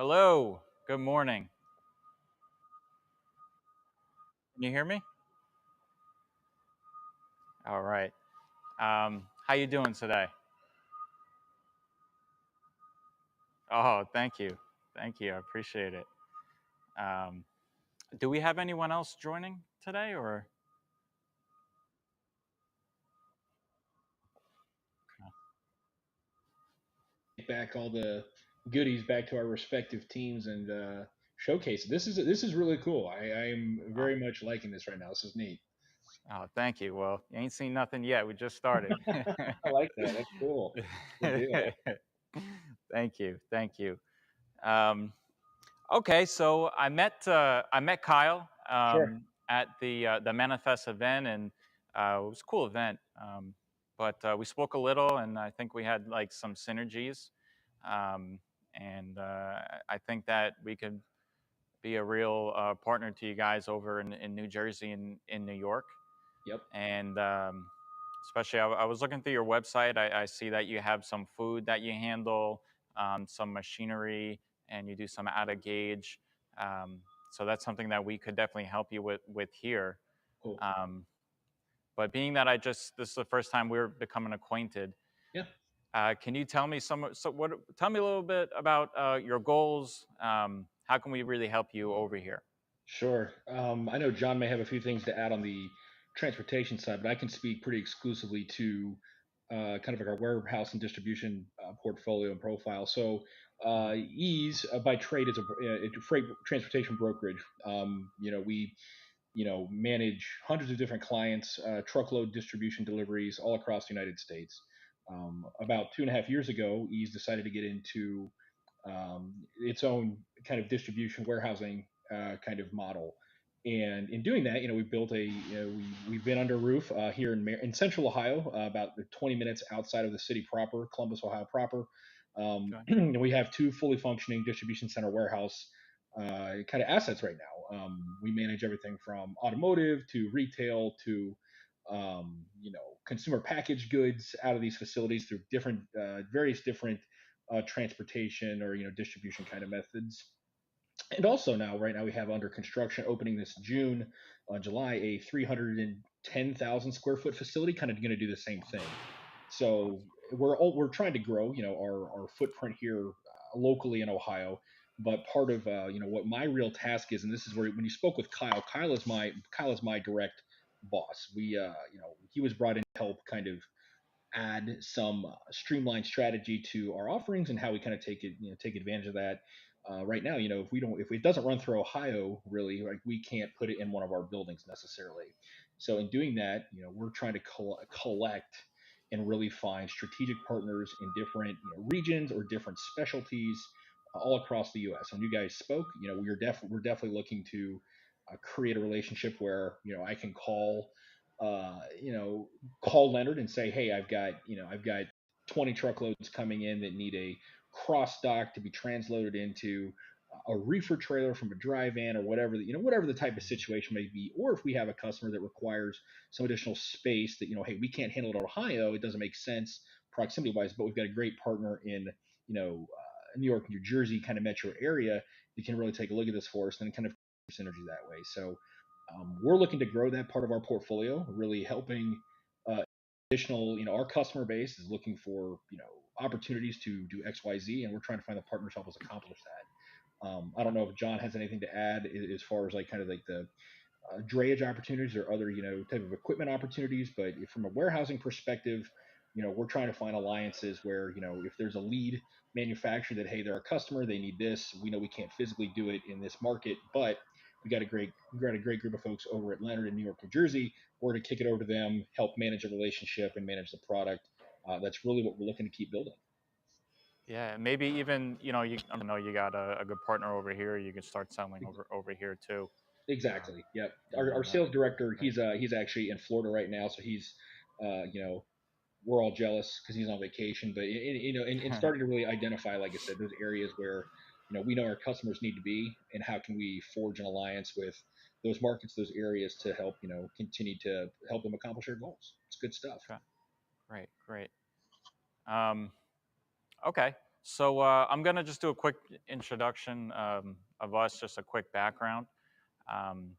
Hello, good morning. Can you hear me? All right. How you doing today? Oh, thank you. Thank you. I appreciate it. Um, do we have anyone else joining today or? Back all the goodies back to our respective teams and showcase. This is really cool. I am Oh, very much liking this right now. This is neat. oh, thank you. Well, you ain't seen nothing yet. We just started. I like that. That's cool. Good deal. Thank you. Thank you. Um, okay, so I met Kyle Sure. at the Manifest event, and it was a cool event. But we spoke a little, and I think we had like some synergies, um, and I think that we could be a real partner to you guys over in New Jersey and in New York. Yep. And especially, I was looking through your website. I see that you have some food that you handle, some machinery, and you do some out of gauge. Um, so that's something that we could definitely help you with here. Cool. Um, but being that this is the first time we're becoming acquainted, Yeah. can you tell me tell me a little bit about your goals? How can we really help you over here? Sure. I know John may have a few things to add on the transportation side, but I can speak pretty exclusively to kind of like our warehouse and distribution portfolio and profile. So, Mhm. Ease by trade is a freight transportation brokerage. We manage hundreds of different clients, truckload distribution deliveries all across the United States. About 2.5 years ago, Ease decided to get into its own kind of distribution warehousing kind of model. And in doing that, we built we've been under roof here in Central Ohio, about 20 minutes outside of the city proper, Columbus, Ohio proper. Okay. We have two fully functioning distribution center warehouse kind of assets right now. We manage everything from automotive to retail to consumer packaged goods out of these facilities through various different transportation or distribution kind of methods. And also now, right now, we have under construction opening this July, a 310,000 square foot facility, kind of going to do the same thing. So we're trying to grow, our footprint here locally in Ohio. But part of what my real task is, and this is where when you spoke with Kyle, Kyle is my direct boss. He was brought in to help kind of add some streamlined strategy to our offerings and how we kind of take advantage of that. Right now, if it doesn't run through Ohio, really, like we can't put it in one of our buildings necessarily. So in doing that, we're trying to collect and really find strategic partners in different regions or different specialties all across the U.S. When you guys spoke, we're definitely looking to create a relationship where I can uh, you know, call Leonard and say, hey, I've got 20 truckloads coming in that need a cross dock to be transloaded into a reefer trailer from a dry van or whatever the type of situation may be. Or if we have a customer that requires some additional space that, hey, we can't handle it in Ohio, it doesn't make sense proximity wise, but we've got a great partner in, New York, New Jersey kind of metro area that can really take a look at this for us and kind of synergy that way. So we're looking to grow that part of our portfolio, really helping additional, our customer base is looking for, opportunities to do X, Y, Z, and we're trying to find the partners to help us accomplish that. I don't know if John has anything to add as far as like kind of like the drayage opportunities or other, type of equipment opportunities. But from a warehousing perspective, we're trying to find alliances where, if there's a lead manufacturer that, hey, they're a customer, they need this. We know we can't physically do it in this market, but we got a great group of folks over at Leonard in New York, New Jersey. We're to kick it over to them, help manage a relationship and manage the product. That's really what we're looking to keep building. Yeah, maybe even I know you got a good partner over here. You can start selling over here too. Um, Exactly. Yep. Our and sales director, right. he's actually in Florida right now, so we're all jealous because he's on vacation. But and starting to really identify, like I said, those areas where we know our customers need to be, and how can we forge an alliance with those markets, those areas to help continue to help them accomplish their goals. It's good stuff. Okay, great, great. Um, okay. So I'm gonna just do a quick introduction of us, just a quick background. Um,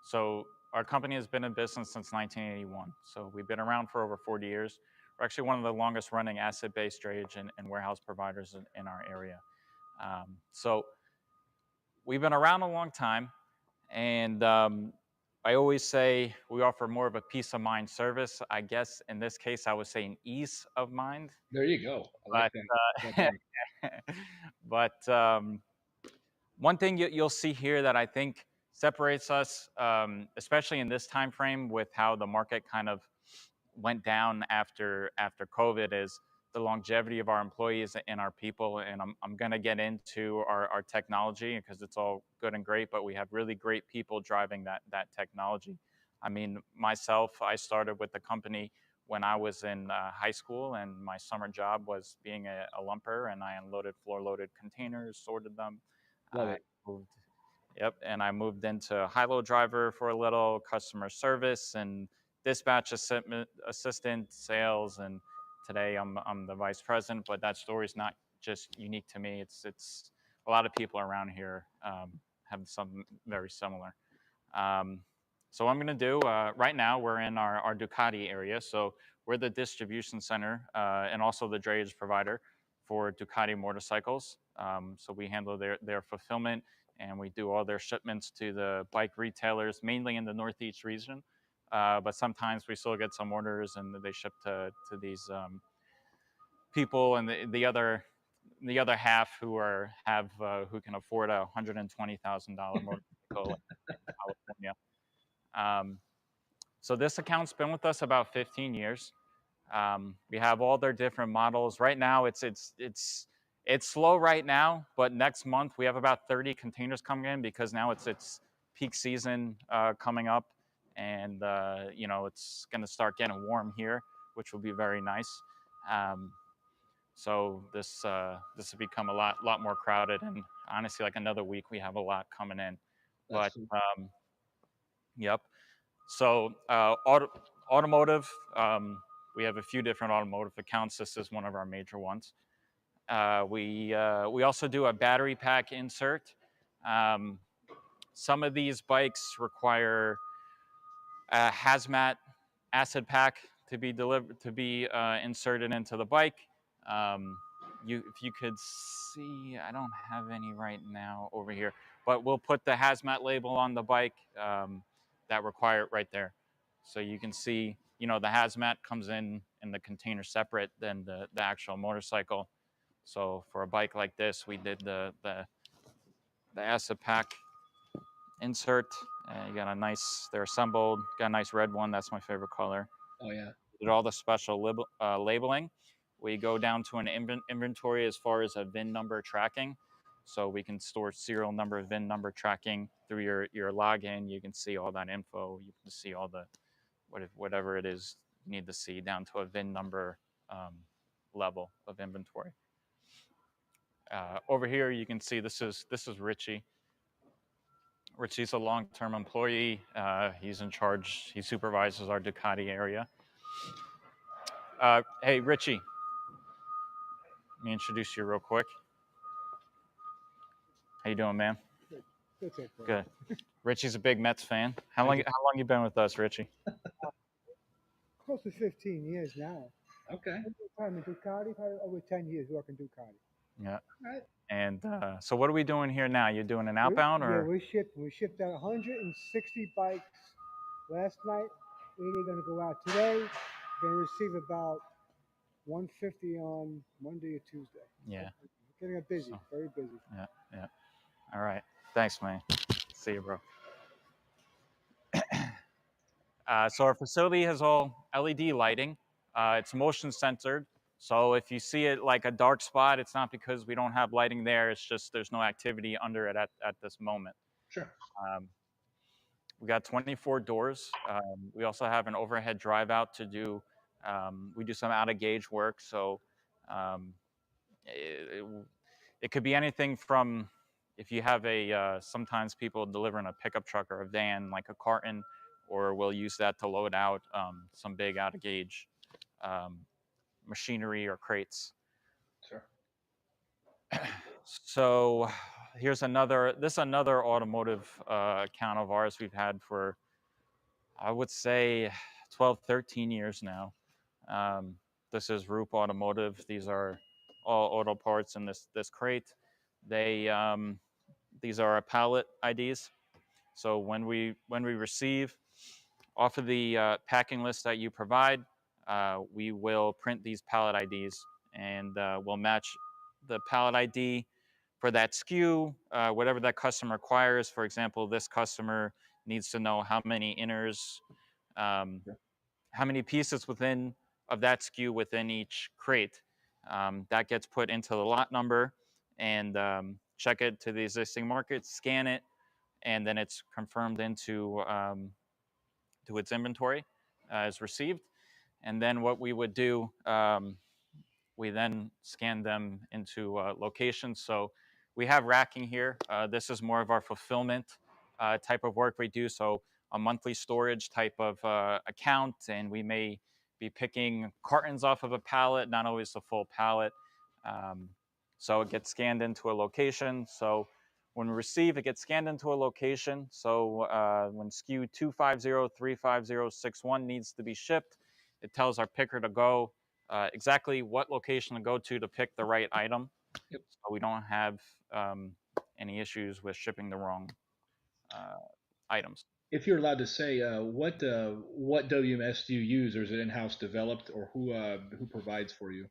so our company has been in business since 1981. So we've been around for over 40 years. We're actually one of the longest running asset-based drayage and warehouse providers in our area. So we've been around a long time, and I always say we offer more of a peace of mind service. I guess in this case, I would say an ease of mind, There you go. I like but that better. but one thing you'll see here that I think separates us, especially in this time frame, with how the market kind of went down after COVID, is the longevity of our employees and our people. And I'm going to get into our technology because it's all good and great, but we have really great people driving that technology. I mean, myself, I started with the company when I was in high school, and my summer job was being a lumper, and I unloaded floor loaded containers, sorted them. Love I it. moved Yep, and I moved into high-low driver for a little, customer service and dispatch assistant, sales, and today I'm the vice president. But that story is not just unique to me. It's a lot of people around here have something very similar. Um, so what I'm going to do right now, we're in our Ducati area. So we're the distribution center and also the drayage provider for Ducati motorcycles. So we handle their fulfillment and we do all their shipments to the bike retailers, mainly in the Northeast region. But sometimes we still get some orders and they ship to these people and the other half who can afford a $120,000 motorcycle in California. Um, so this account's been with us about 15 years. We have all their different models. Right now, it's slow right now, but next month we have about 30 containers coming in because now it's peak season coming up, and it's going to start getting warm here, which will be very nice. Um, so this will become a lot more crowded, and honestly, like another week, we have a lot coming in. That's But cool. yep. So automotive, we have a few different automotive accounts. This is one of our major ones. We also do a battery pack insert. Um, some of these bikes require a hazmat acid pack to be delivered to be inserted into the bike. Um, if you could see, I don't have any right now over here, but we'll put the hazmat label on the bike that require it right there, so you can see. The hazmat comes in the container separate than the actual motorcycle. So for a bike like this, we did the acid pack insert. You got a nice, they're assembled. Got a nice red one. That's my favorite color. Oh yeah. Did all the special labeling. We go down to an inventory as far as a VIN number tracking. So we can store serial number, VIN number tracking through your login. You can see all that info. You can see all the whatever it is you need to see down to a VIN number um, level of inventory. Over here, you can see this is Richie. Richie's a long-term employee. He's in charge. He supervises our Ducati area. Hey, Richie, let me introduce you real quick. How you doing, man? Good. That's okay. Good. Richie's a big Mets fan. How I long? get, How long you been with us, Richie? Close to 15 years now. okay. Time in Ducati, probably over 10 years working Ducati. Yeah. All right. And so, what are we doing here now? You doing an We, outbound yeah, or? we shipped out 160 bikes last night. We're going to go out today. Going to receive about 150 on Monday or Tuesday. Yeah. Getting it busy, So, very busy. yeah. Yeah. All right. Thanks, man. See you, bro. So our facility has all LED lighting. It's motion censored. So if you see it like a dark spot, it's not because we don't have lighting there. It's just there's no activity under it at this moment. Sure. Um, we got 24 doors. We also have an overhead drive out to do. We do some out of gauge work. So um, it, it could be anything from if you have sometimes people deliver in a pickup truck or a van, like a carton, or we'll use that to load out some big out of gauge um, machinery or crates. Sure. So here's another. This is another automotive account of ours we've had for, I would say, 12, 13 years now. Um, this is Roop Automotive. These are all auto parts in this crate. They these are our pallet IDs. So when we receive off of the packing list that you provide, we will print these pallet IDs, and we'll match the pallet ID for that SKU, whatever that customer requires. For example, this customer needs to know how many inners, um, Okay. how many pieces within of that SKU within each crate. That gets put into the lot number, and check it to the existing market, scan it, and then it's confirmed into to its inventory as received. And then what we would do, we then scan them into locations. So we have racking here. This is more of our fulfillment type of work we do. So a monthly storage type of account, and we may be picking cartons off of a pallet, not always the full pallet. Um, so it gets scanned into a location. So when we receive, it gets scanned into a location. So when SKU 250-35061 needs to be shipped, it tells our picker to go exactly what location to go to pick the right item, Yep. so we don't have um, any issues with shipping the wrong uh, items. If you're allowed to say, what WMS do you use, or is it in-house developed, or who provides for you?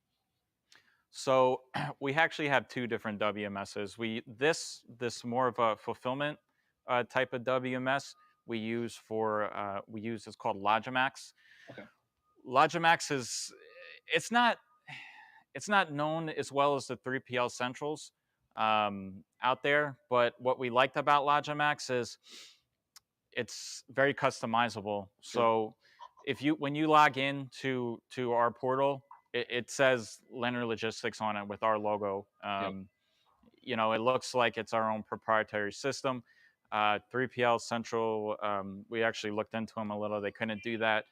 So we actually have two different WMSs. This more of a fulfillment type of WMS we use it's called Logimax. Okay. Logimax is it's not it's not known as well as the 3PL Centrals out there, but what we liked about Logimax is it's very customizable. Sure. So if you when you log in to our portal, it says Leonard Logistics on it with our logo. Yep. It looks like it's our own proprietary system. 3PL Central, we actually looked into them a little. They couldn't do that.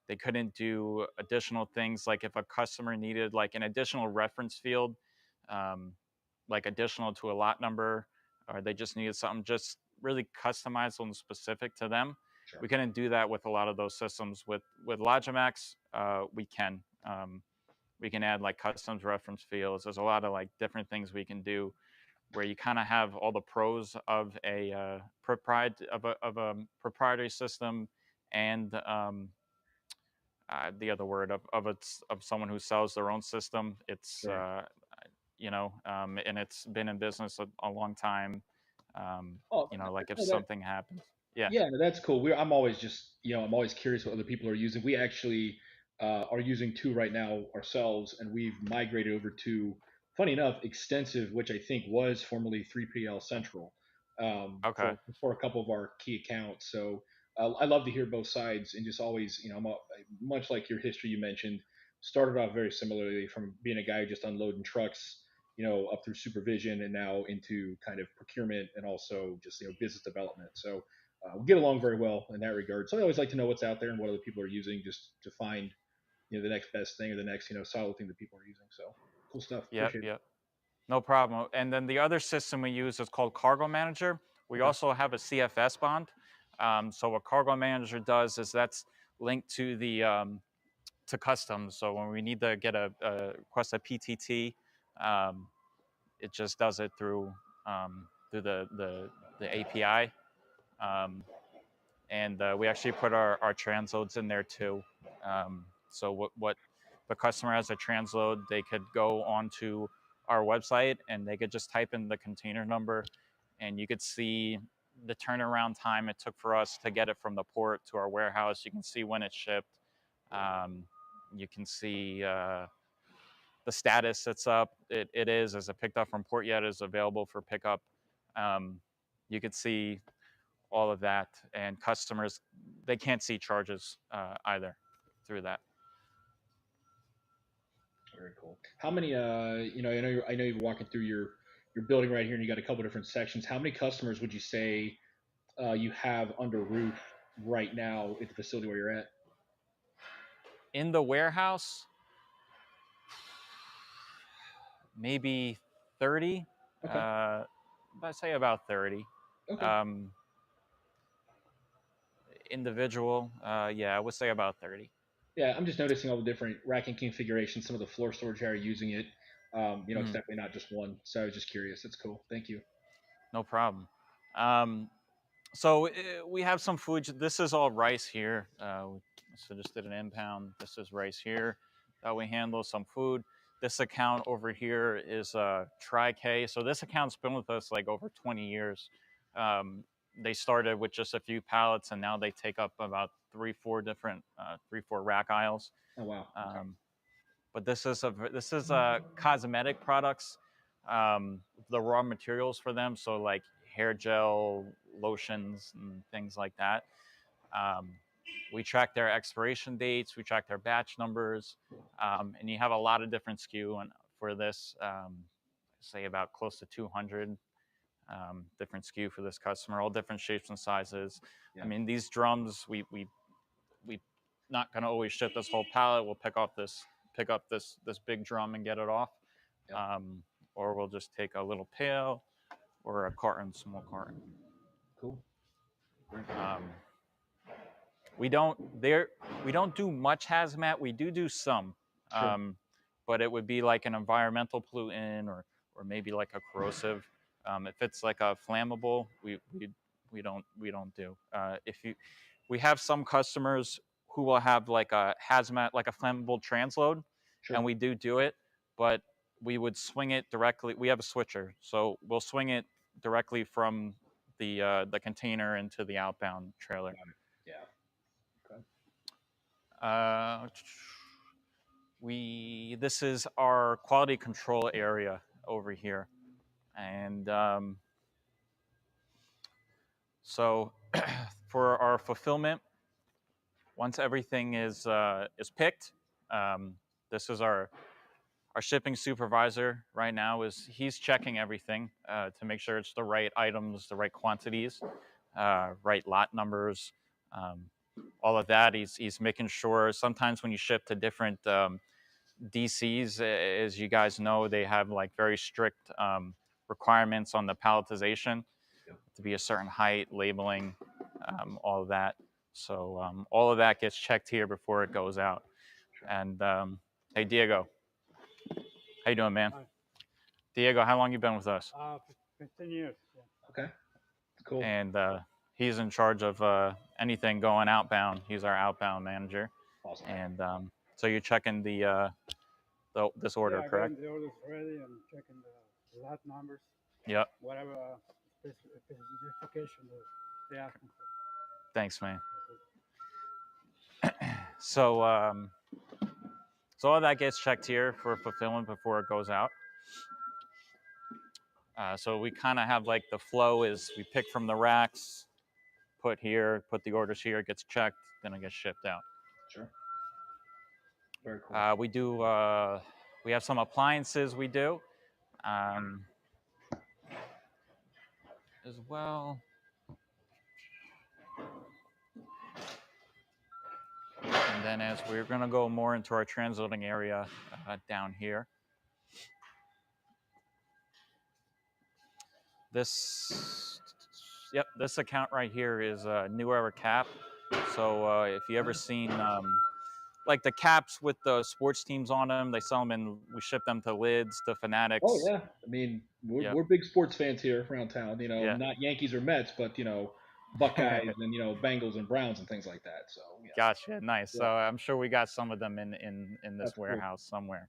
They couldn't do additional things like if a customer needed like an additional reference field, um, like additional to a lot number, or they just needed something just really customized and specific to them. Sure. We couldn't do that with a lot of those systems. With Logimax, we can. We can add like customs reference fields. There's a lot of like different things we can do where you kind of have all the pros of a proprietary system, and the other word of someone who sells their own system. It's Sure. and it's been in business a long time. Oh, Like if no, that something happens, yeah. Yeah, no, that's cool. I'm always just, I'm always curious what other people are using. We actually are using two right now ourselves, and we've migrated over to, funny enough, Extensive, which I think was formerly 3PL Central, Okay. for a couple of our key accounts. So I love to hear both sides, and just always, much like your history you mentioned, started off very similarly from being a guy just unloading trucks, up through supervision, and now into kind of procurement and also just business development. So we get along very well in that regard. So I always like to know what's out there and what other people are using, just to find the next best thing or the next solid thing that people are using. So cool stuff. Yep. Appreciate it. Yep. No problem. And then the other system we use is called Cargo Manager. We Okay. also have a CFS bond. So what Cargo Manager does is that's linked to the to customs. So when we need to get a request a PTT, um, it just does it through the API. Um, and we actually put our transloads in there too. So what the customer has a transload, they could go onto our website and they could just type in the container number, and you could see the turnaround time it took for us to get it from the port to our warehouse. You can see when it's shipped. Um, you can see the status it's up. It is it picked up from port yet? Is available for pickup. Um, you could see all of that, and customers they can't see charges either through that. Very cool. How many? I know you're walking through your building right here, and you got a couple different sections. How many customers would you say you have under roof right now at the facility where you're at? In the warehouse, maybe 30. Okay. I say about 30. Okay. Um, Individual, yeah, I would say about 30. Yeah, I'm just noticing all the different racking configurations. Some of the floor storage are using it. It's Mhm. definitely not just one. So I was just curious. That's cool. Thank you. No problem. Um, so we have some food. This is all rice here. So just did an impound. This is rice here that we handle some food. This account over here is Tri-K. So this account's been with us like over 20 years. Um, they started with just a few pallets, and now they take up about three, four rack aisles. Oh wow. Okay. Um, but this is cosmetic products, the raw materials for them, so like hair gel, lotions, and things like that. um, we track their expiration dates, we track their batch numbers, and you have a lot of different SKU and for this, say about close to 200 different SKU for this customer, all different shapes and sizes. I Yeah. mean, these drums, we not going to always ship this whole pallet. We'll pick up this big drum and get it off, Yep. um, or we'll just take a little pail or a carton, small carton. Cool. Great. Um, we don't do much hazmat. We do some, Sure. um, but it would be like an environmental pollutant or maybe like a corrosive. If it's like a flammable, we don't do. If you We have some customers who will have like a hazmat, like a flammable transload, and Sure. we do it, but we would swing it directly. We have a switcher, so we'll swing it directly from the container into the outbound trailer. Got it. Yeah. Okay. Uh, we This is our quality control area over here, and so for our fulfillment, once everything is picked, um, this is our shipping supervisor right now. He's checking everything to make sure it's the right items, the right quantities, right lot numbers, um, all of that. He's making sure. Sometimes when you ship to different DCs, as you guys know, they have like very strict requirements on the palletization Yep. to be a certain height, labeling, all of that. So all of that gets checked here before it goes out. Sure. And hey, Diego, how you doing, man? Hi. Diego, how long you been with us? 15 years. Yeah. Okay. Cool. And he's in charge of anything going outbound. He's our outbound manager. Awesome. And so you're checking this order, Yeah, correct? getting the orders ready and checking the lot numbers, Yep. whatever specification they asking for. Thanks, man. That's it. So so all that gets checked here for fulfillment before it goes out. So we kind of have like the flow is we pick from the racks, put here, put the orders here, it gets checked, then it gets shipped out. Sure. Very cool. We have some appliances we do um, as well. And then as we're going to go more into our transloading area down here, this account right here is a New Era cap. So if you ever seen like the caps with the sports teams on them, they sell them and we ship them to Lids, to Oh Fanatics. yeah. I mean, Yep. we're big sports fans here around town. Yeah. Not Yankees or Mets, but Buckeyes and Bengals and Browns and things like that. So yeah. Gotcha. Nice. So Yeah. I'm sure we got some of them in this That's cool. warehouse somewhere.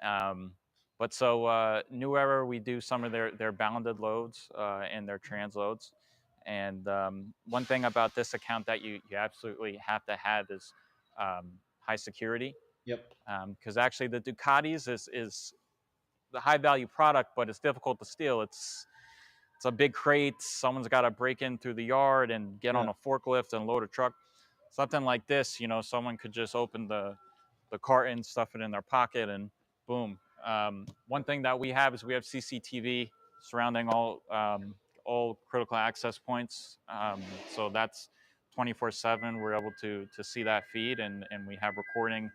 Um, but so New Era, we do some of their bounded loads and their transloads. And one thing about this account that you absolutely have to have is high security. Yep. Because actually the Ducatis is the high value product, but it's difficult to steal. It's a big crate. Someone's got to break in through the yard and get Yeah. on a forklift and load a truck. Something like this, someone could just open the carton, stuff it in their pocket, and boom. One thing that we have is we have CCTV surrounding all critical access points. So that's 24/7. We're able to see that feed, and we have recording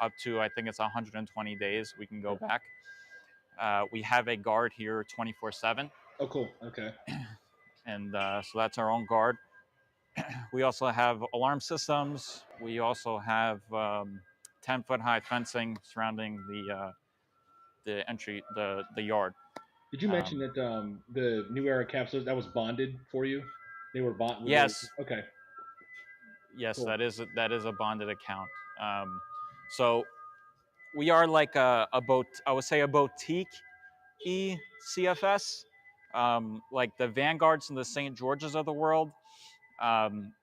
up to, I think it's 120 days. We can go Sure. back. We have a guard here 24/7, Oh, cool. Okay. and so that's our own guard. We also have alarm systems. We also have 10-foot high fencing surrounding the entry, the yard. Did you mention Um, that the New Era capsules that was bonded for you? They were bond with the. yes, Okay. yes, Cool. that is a bonded account. So we are like I would say a boutique CFS, like the Vanguards and the St. George's of the world. Um,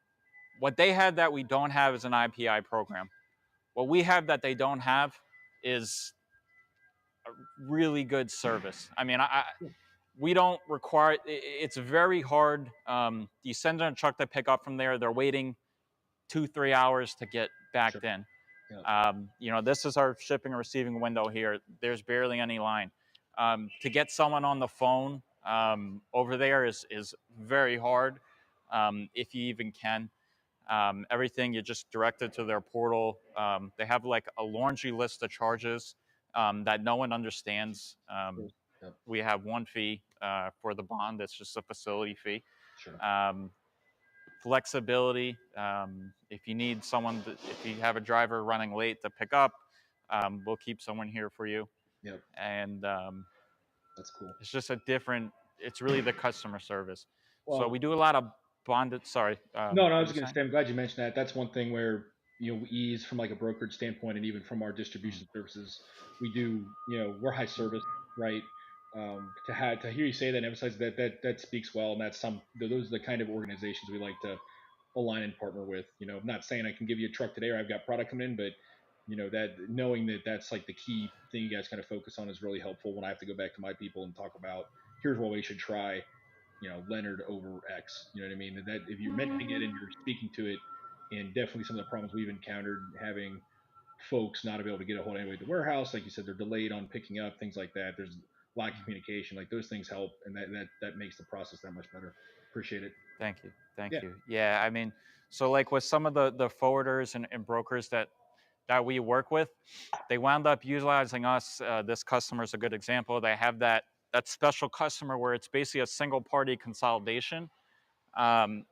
what they have that we don't have is an IPI program. What we have that they don't have is a really good service. I mean, we don't require. It's very hard. You send in a truck to pick up from there. They're waiting 2-3 hours to get Sure. backed in. Yeah. This is our shipping and receiving window here. There's barely any line. To get someone on the phone over there is very hard, if you even can. Everything you just direct it to their portal. They have like a laundry list of charges that no one understands. Cool. Yep. We have one fee for the bond. That's just a facility fee. Sure. Um, Flexibility. If you need someone, if you have a driver running late to pick up, we'll keep someone here for you. Yep. And That's cool. it's just a different. It's really the customer service. So we Well, do a lot of bonded. Sorry, no, no, I what are was you going to saying? say, I'm glad you mentioned that. That's one thing where, we ease from like a brokerage standpoint and even from our distribution services, we do, we're high service, right? To hear you say that and emphasize that speaks well. And that's those are the kind of organizations we like to align and partner with. I'm not saying I can give you a truck today or I've got product coming in, but that knowing that that's like the key thing you guys kind of focus on is really helpful when I have to go back to my people and talk about here's what we should try, Leonard over X. You know what I mean? That if you're mentioning it and you're speaking to it, and definitely some of the problems we've encountered having folks not be able to get a hold of anybody at the warehouse, like you said, they're delayed on picking up things like that. There's lack of communication, like those things help, and that makes the process that much better. Appreciate it. Thank you. Thank Yeah, you. Yeah, I mean, so like with some of the forwarders and brokers that we work with, they wound up utilizing us. This customer is a good example. They have that special customer where it's basically a single party consolidation. Um,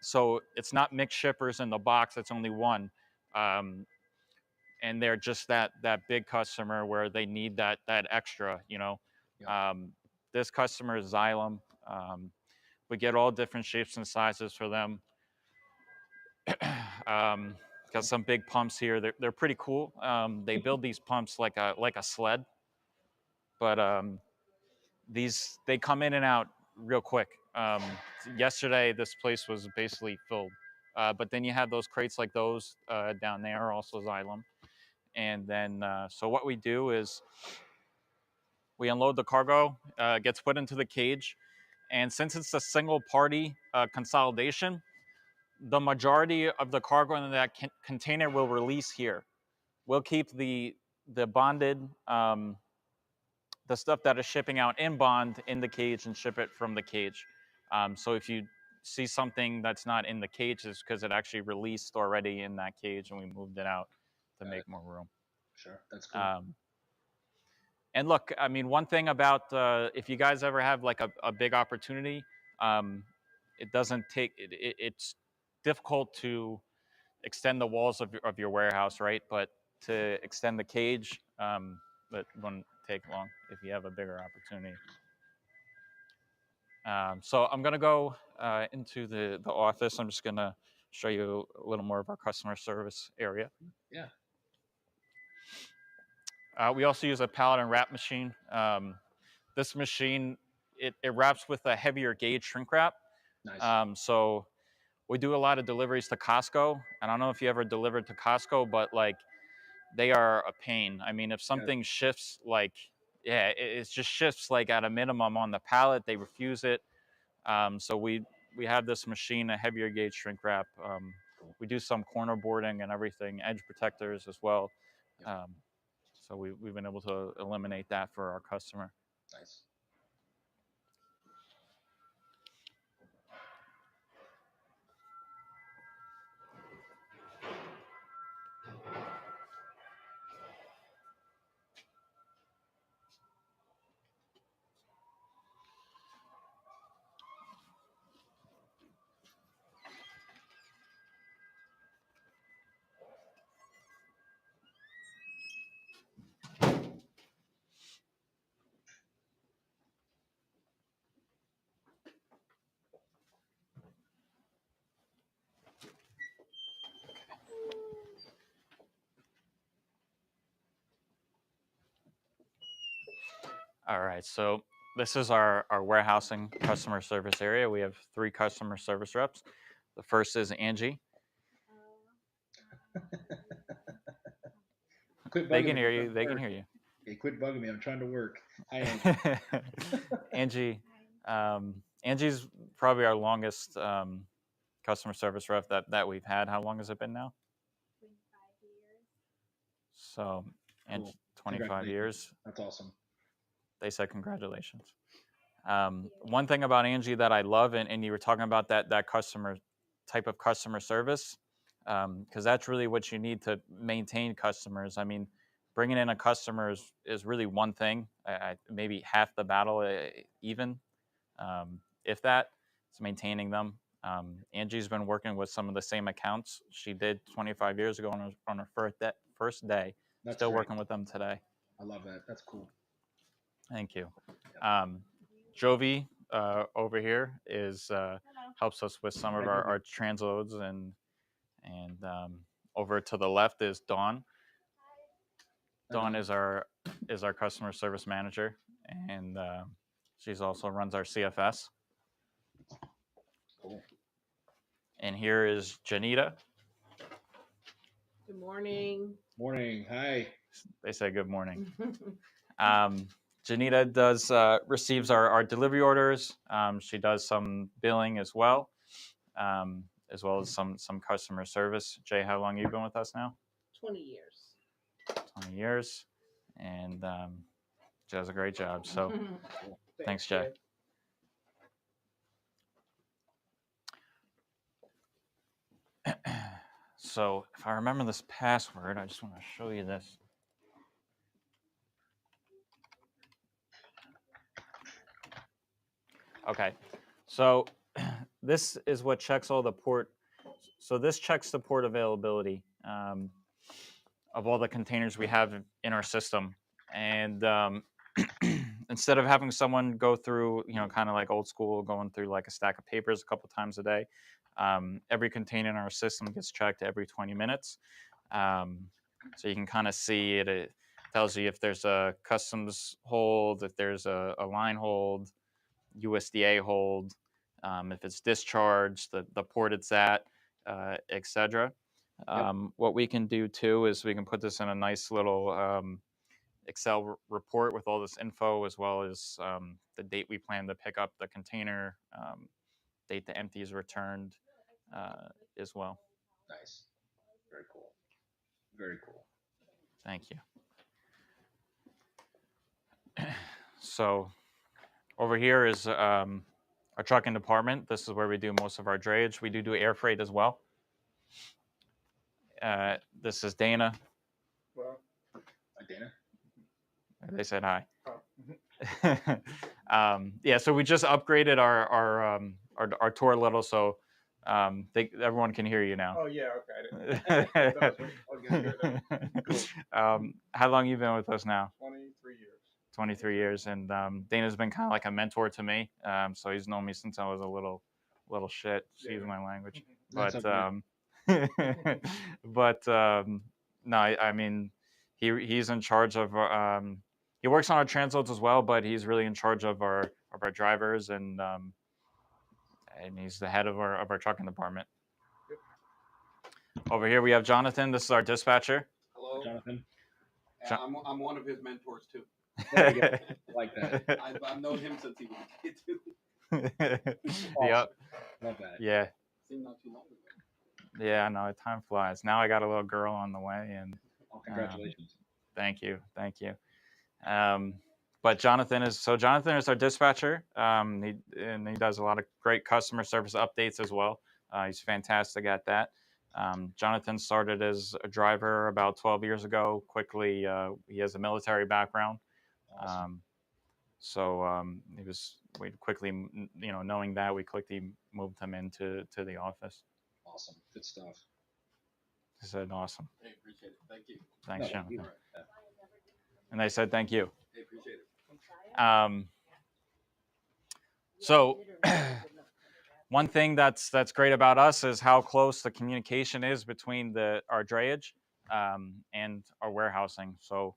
so it's not mixed shippers in the box. It's only one. Um, and they're just that big customer where they need that extra. yeah, Um, this customer is Xylem. We get all different shapes and sizes for them. um, got cool. some big pumps here. They're pretty cool. They build these pumps like a sled, but they come in and out real quick. Yesterday, this place was basically filled. But then you have those crates like those down there, also Xylem. And then, so what we do is we unload the cargo, gets put into the cage, and since it's a single party consolidation, the majority of the cargo in that container will release here. We'll keep the bonded, the stuff that is shipping out in bond in the cage and ship it from the cage. So if you see something that's not in the cage, it's because it actually released already in that cage and we moved it out to Got it. make more room. Sure, that's cool. Um, and look, I mean, one thing about if you guys ever have like a big opportunity, um, it doesn't take it's difficult to extend the walls of your warehouse, right? But to extend the cage, that wouldn't take long if you have a bigger opportunity. So I'm gonna go into the office. I'm just gonna show you a little more of our customer service area. Yeah, We also use a pallet and wrap machine. This machine, it wraps with a heavier gauge shrink wrap. nice. So we do a lot of deliveries to Costco. I don't know if you ever delivered to Costco, but like they are a pain. I mean, if Yeah, something shifts, like yeah, it just shifts like at a minimum on the pallet, they refuse it. So we have this machine, a heavier gauge shrink wrap. cool. We do some corner boarding and everything, edge protectors as well. Yep, Um, so we've been able to eliminate that for our customer. nice. All right, so this is our warehousing customer service area. We have 3 customer service reps. The first is Angie. Quit They bugging can me. hear I'm trying you. to They can work. hear you. Hey, quit bugging me. I'm trying to work. Hi, Angie. Angie's probably our longest customer service rep that we've had. How long has it been now? 25 years. So, and Cool. 25 years. That's awesome. They said congratulations. One thing about Angie that I love, and you were talking about that customer type of customer service, because that's really what you need to maintain customers. I mean, bringing in a customer is really one thing, maybe half the battle, even if that. It's maintaining them. Angie's been working with some of the same accounts she did 25 years ago on her first day. That's Still great. working with them today. I love that. That's cool. Thank you. Jovi over here is helps us with some of Hi, Jovi. our transloads, and over to the left is Dawn. Dawn is our customer service manager, and she's also runs our CFS. Cool. And here is Janita. Good morning. Morning. Hi. They say good morning. Janita does receives our delivery orders. She does some billing as well as some customer service. Jay, how long have you been with us now? 20 years. 20 years, and she does a great job. So thanks, Jay. So if I remember this password, I just want to show you this. Okay, so this is what checks all the port. So this checks the port availability of all the containers we have in our system, and instead of having someone go through, kind of like old school, going through like a stack of papers a couple times a day, every container in our system gets checked every 20 minutes. So you can kind of see it. It tells you if there's a customs hold, if there's a line hold, USDA hold, if it's discharged, the port it's at, etc. What we can do too is we can put this in a nice little Excel report with all this info, as well as the date we plan to pick up the container, date the empty is returned, as well. Nice. Very cool. Very cool. Thank you. So over here is our trucking department. This is where we do most of our drayage. We do air freight as well. This is Dana. Well, hi, Dana. They said hi. Oh. Yeah, so we just upgraded our tour a little, so everyone can hear you now. Oh yeah, okay. How long you been with us now? 23 years. 23 years, and Dana's been kind of like a mentor to me. So he's known me since I was a little shit. Excuse my language, but no, I mean he's in charge of. He works on our transloads as well, but he's really in charge of our drivers, and he's the head of our trucking department. Over here we have Jonathan. This is our dispatcher. Hello, Jonathan. I'm one of his mentors too. There you go. Like that. I've known him since he was a kid too. Awesome. Yep. Love that. Yeah. Seemed not too long ago. Yeah, no, time flies. Now I got a little girl on the way, and Congratulations. Thank you. But Jonathan is our dispatcher. He does a lot of great customer service updates as well. He's fantastic at that. Jonathan started as a driver about 12 years ago. Quickly, he has a military background. Awesome. We quickly, knowing that, we quickly moved him into the office. Awesome. Good stuff. I said awesome. Hey, appreciate it. Thank you. Thanks, Jonathan. Yeah. And they said thank you. Hey, appreciate it. So one thing that's great about us is how close the communication is between our drayage and our warehousing. So,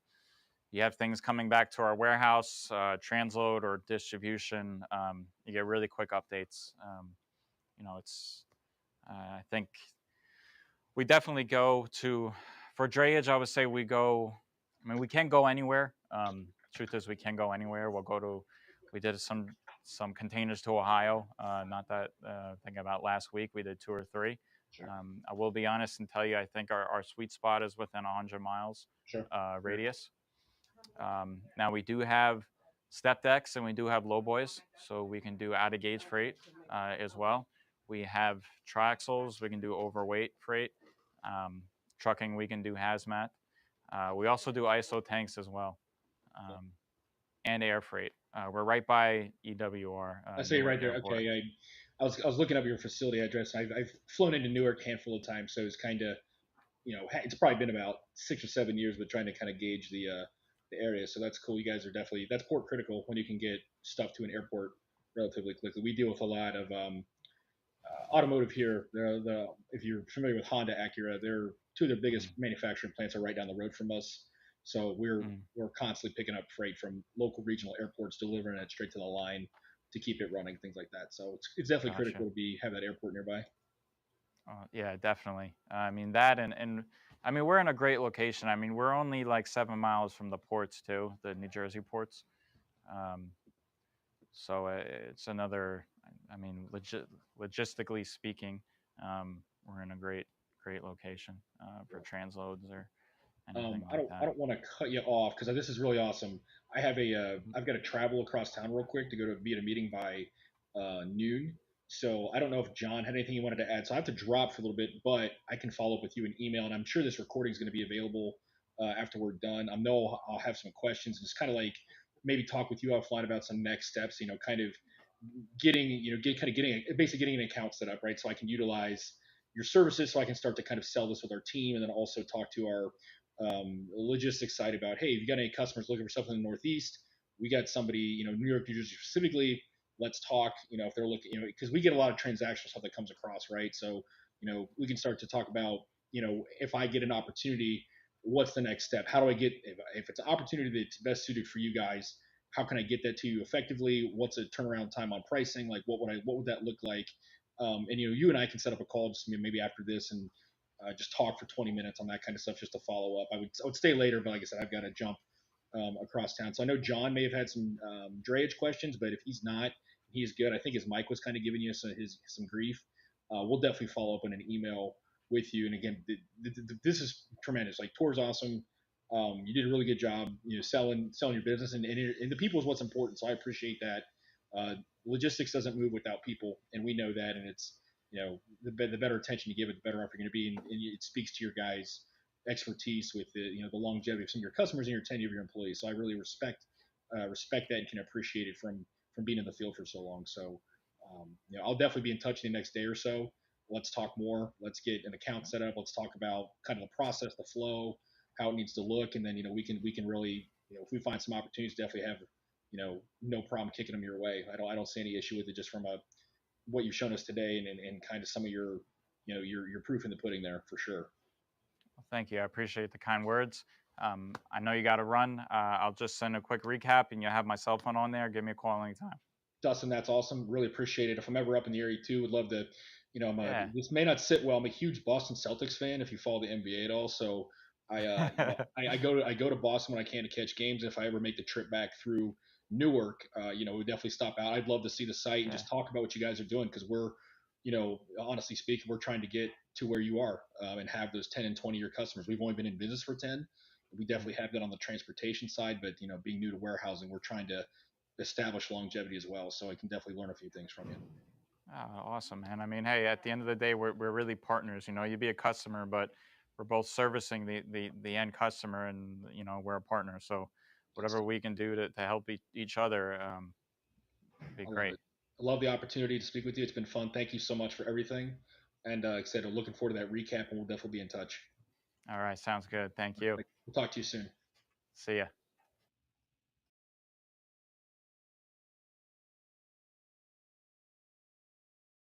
you have things coming back to our warehouse, transload or distribution, you get really quick updates. It's I think we definitely go to for drayage. I would say we go. I mean, we can't go anywhere. Truth is, we can go anywhere. We'll go to. We did some containers to Ohio. Not that thinking about last week. We did 2 or 3. Sure. I will be honest and tell you, I think our sweet spot is within 100 miles Sure. radius. Now we do have step decks and we do have low boys, so we can do out of gauge freight as well. We have triaxles. We can do overweight freight. Um, Trucking, we can do hazmat. We also do ISO tanks as well, and air freight. We're right by EWR, I say Newark right there. Airport. Okay, I was looking up your facility address. I've flown into Newark a handful of times, so it's kind of, it's probably been about 6 or 7 years, but trying to kind of gauge the area. So that's cool. You guys are definitely, that's port critical when you can get stuff to an airport relatively quickly. We deal with a lot of automotive here. If you're familiar with Honda, Acura, they're two of their biggest manufacturing plants are right down the road from us. So we're constantly picking up freight from local regional airports, delivering it straight to the line to keep it running, things like that. So it's definitely Gotcha. critical to have that airport nearby. Yeah, definitely. I mean that, and I mean we're in a great location. I mean we're only like 7 miles from the ports too, the New Jersey ports. Um, so it's another. I mean, logistically speaking, we're in a great location for transloads or anything I like don't I that. don't want to cut you off because this is really awesome. I've got to travel across town real quick to go to be at a meeting by noon. So I don't know if John had anything he wanted to add. So I have to drop for a little bit, but I can follow up with you in email, and I'm sure this recording is going to be available after we're done. I know I'll have some questions, just kind of like maybe talk with you offline about some next steps. Kind of basically getting an account set up, right? So I can utilize your services, so I can start to kind of sell this with our team, and then also talk to our logistics side about, hey, if you got any customers looking for something in the Northeast, we got somebody, New York, New Jersey specifically. Let's talk. If they're looking, because we get a lot of transactional stuff that comes across, right? So, we can start to talk about, if I get an opportunity, what's the next step? How do I get, if it's an opportunity that's best suited for you guys, how can I get that to you effectively? What's a turnaround time on pricing? Like, what would that look like? And you and I can set up a call just maybe after this and just talk for 20 minutes on that kind of stuff just to follow up. I would stay later, but like I said, I've got to jump across town. So I know John may have had some drayage questions, but if he's not, he's good. I think his mic was kind of giving you some grief. We'll definitely follow up on an email with you. And again, this is tremendous. Like, tour's awesome. You did a really good job, selling your business, and the people is what's important. So I appreciate that. Uh, Logistics doesn't move without people, and we know that. And it's, the better attention you give it, the better off you're going to be, and it speaks to your guys' expertise with the longevity of some of your customers and your tenure of your employees. So I really respect that and can appreciate it from being in the field for so long. So I'll definitely be in touch in the next day or so. Let's talk more. Let's get an account set up. Let's talk about kind of the process, the flow, how it needs to look, and then we can really, if we find some opportunities, definitely have no problem kicking them your way. I don't see any issue with it, just from what you've shown us today, and kind of some of your proof in the pudding there for sure. Well, thank you. I appreciate the kind words. I know you got to run. I'll just send a quick recap, and you have my cell phone on there. Give me a call anytime. Dustin, that's awesome. Really appreciate it. If I'm ever up in the area too, would love to. Yeah. This may not sit well. I'm a huge Boston Celtics fan. If you follow the NBA at all, so I go to Boston when I can to catch games. If I ever make the trip back through Newark, we definitely stop out. I'd love to see the site and Yeah. just talk about what you guys are doing, because we're, honestly speaking, we're trying to get to where you are, and have those 10 and 20 year customers. We've only been in business for 10. We definitely have that on the transportation side, but being new to warehousing, we're trying to establish longevity as well. So I can definitely learn a few things from you. Awesome, man. I mean, hey, at the end of the day, we're really partners. You'd be a customer, but we're both servicing the end customer, and we're a partner. So whatever Excellent. we can do to help each other, be I love great. it. I love the opportunity to speak with you. It's been fun. Thank you so much for everything. And like I said, I'm looking forward to that recap, and we'll definitely be in touch. All right, sounds good. Thank you. We'll talk to you soon. See ya.